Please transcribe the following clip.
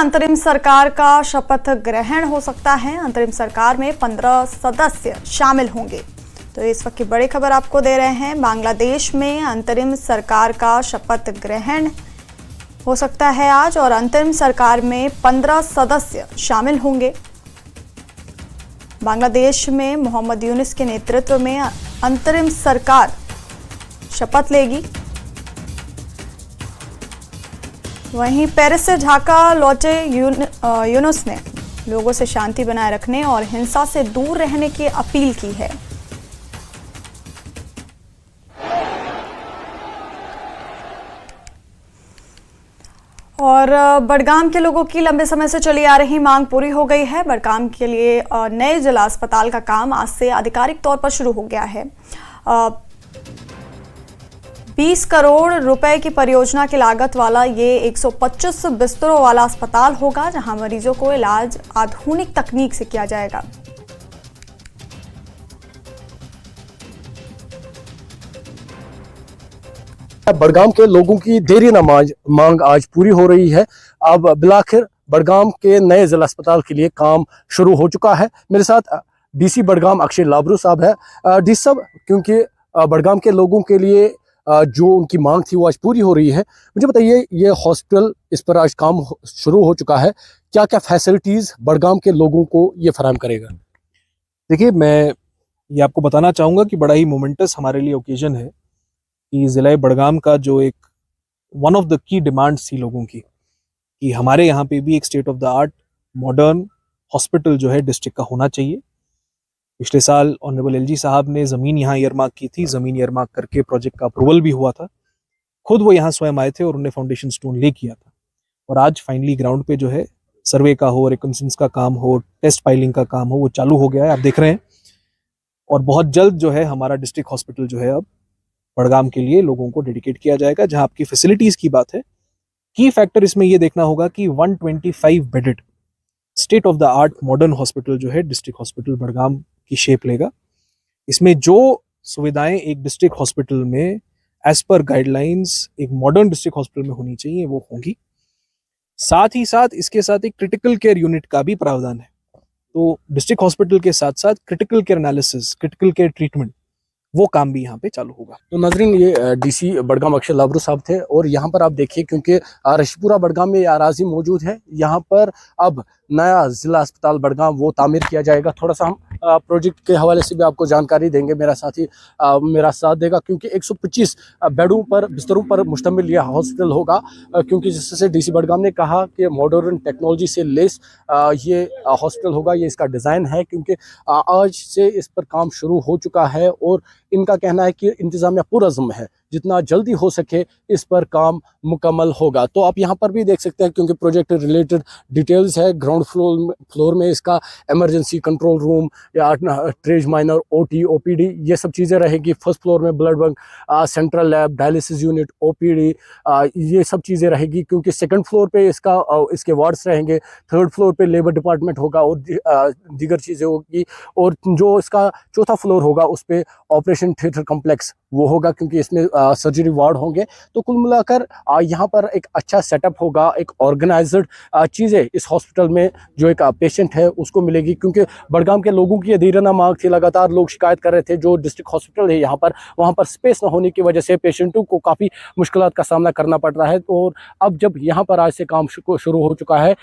अंतरिम सरकार का शपथ ग्रहण हो सकता है। अंतरिम सरकार में 15 सदस्य शामिल होंगे। तो इस वक्त की बड़ी खबर आपको दे रहे हैं। बांग्लादेश में अंतरिम सरकार का शपथ ग्रहण हो सकता है आज और अंतरिम सरकार में 15 सदस्य शामिल होंगे। बांग्लादेश में मोहम्मद यूनुस के नेतृत्व में अंतरिम सरकार शपथ लेगी। वहीं पेरिस से ढाका लौटे यूनुस ने लोगों से शांति बनाए रखने और हिंसा से दूर रहने की अपील की है। और बडगाम के लोगों की लंबे समय से चली आ रही मांग पूरी हो गई है। बडगाम के लिए नए जिला अस्पताल का काम आज से आधिकारिक तौर पर शुरू हो गया है। 20 करोड़ रुपए की परियोजना की लागत वाला ये 125 बिस्तरों वाला अस्पताल होगा, जहां मरीजों को इलाज आधुनिक तकनीक से किया जाएगा। बडगाम के लोगों की देरी नमाज मांग आज पूरी हो रही है। अब बिलाखिर बडगाम के नए जिला अस्पताल के लिए काम शुरू हो चुका है। मेरे साथ डीसी बडगाम अक्षय लाबरू साहब है। डीसी साहब, क्योंकि बडगाम के लोगों के लिए जो उनकी मांग थी वो आज पूरी हो रही है, मुझे बताइए, ये हॉस्पिटल इस पर आज काम शुरू हो चुका है, क्या क्या फैसिलिटीज बडगाम के लोगों को ये फराहम करेगा? देखिए, मैं ये आपको बताना चाहूँगा कि बड़ा ही मोमेंटस हमारे लिए ओकेजन है कि ज़िला बडगाम का जो एक one of the key demands थी लोगों की कि हमारे यहाँ पे भी एक state of the art modern hospital जो है डिस्ट्रिक्ट का होना चाहिए। पिछले साल ऑनरेबल एलजी साहब ने ज़मीन यहाँ ईयरमार्क की थी। ज़मीन ईयरमार्क करके प्रोजेक्ट का अप्रूवल भी हुआ था। खुद वो यहाँ स्वयं आए थे और उन्होंने फाउंडेशन स्टोन ले किया था। और आज फाइनली ग्राउंड पे जो है सर्वे का हो, रिकन्सेंस का काम हो, टेस्ट फाइलिंग का काम हो, वो चालू हो गया है, आप देख रहे हैं। और बहुत जल्द जो है हमारा डिस्ट्रिक्ट हॉस्पिटल जो है अब बडगाम के लिए लोगों को डेडिकेट किया जाएगा। जहाँ आपकी फैसिलिटीज़ की बात है, की फैक्टर इसमें ये देखना होगा कि 125 bedded state of the art modern hospital जो है डिस्ट्रिक्ट हॉस्पिटल बडगाम की शेप लेगा। इसमें जो सुविधाएं एक डिस्ट्रिक्ट हॉस्पिटल में एज पर गाइडलाइंस एक मॉडर्न डिस्ट्रिक्ट हॉस्पिटल में होनी चाहिए वो होंगी। साथ ही साथ इसके साथ एक क्रिटिकल केयर यूनिट का भी प्रावधान है। तो डिस्ट्रिक्ट हॉस्पिटल के साथ साथ critical care analysis, critical care treatment, वो काम भी यहाँ पे चालू होगा। तो नाजरीन, ये डीसी बडगाम अक्षय लाबरू साहब थे। और यहाँ पर आप देखिए, क्योंकि रशीपुरा बडगाम में ये अराजी मौजूद है, यहाँ पर अब नया जिला अस्पताल बडगाम वो तामीर किया जाएगा। थोड़ा सा हम प्रोजेक्ट के हवाले से भी आपको जानकारी देंगे। मेरा साथी मेरा साथ देगा, क्योंकि 125 बेडों पर, बिस्तरों पर मुश्तमिल यह हॉस्पिटल होगा। क्योंकि जिससे डीसी बडगाम ने कहा कि मॉडर्न टेक्नोलॉजी से लेस ये हॉस्पिटल होगा, ये इसका डिज़ाइन है। क्योंकि आज से इस पर काम शुरू हो चुका है और इनका कहना है कि इंतज़ामिया पुरअज़्म है, जितना जल्दी हो सके इस पर काम मुकम्मल होगा। तो आप यहाँ पर भी देख सकते हैं, क्योंकि प्रोजेक्ट रिलेटेड डिटेल्स है। ग्राउंड फ्लोर में इसका इमरजेंसी कंट्रोल रूम या ट्रेज माइनर, ओटी, ओपीडी, ये सब चीज़ें रहेगी। फर्स्ट फ्लोर में blood bank, central lab, dialysis unit, OPD, ये सब चीज़ें रहेगी। क्योंकि सेकंड फ्लोर पे इसके वार्ड्स रहेंगे, थर्ड फ्लोर पे लेबर डिपार्टमेंट होगा और दीगर चीज़ें होगी। और जो इसका चौथा फ्लोर होगा उस पर ऑपरेशन थिएटर कम्प्लेक्स वो होगा, क्योंकि इसमें सर्जरी वार्ड होंगे। तो कुल मिलाकर यहाँ पर एक अच्छा सेटअप होगा, एक ऑर्गेनाइज्ड चीज़ें इस हॉस्पिटल में जो एक पेशेंट है उसको मिलेगी। क्योंकि बडगाम के लोगों की ये देरीना मांग थी, लगातार लोग शिकायत कर रहे थे। जो डिस्ट्रिक्ट हॉस्पिटल है यहाँ पर, वहाँ पर स्पेस न होने की वजह से पेशेंटों को काफ़ी मुश्किलात का सामना करना पड़ रहा है। और अब जब यहाँ पर आज से काम शुरू हो चुका है,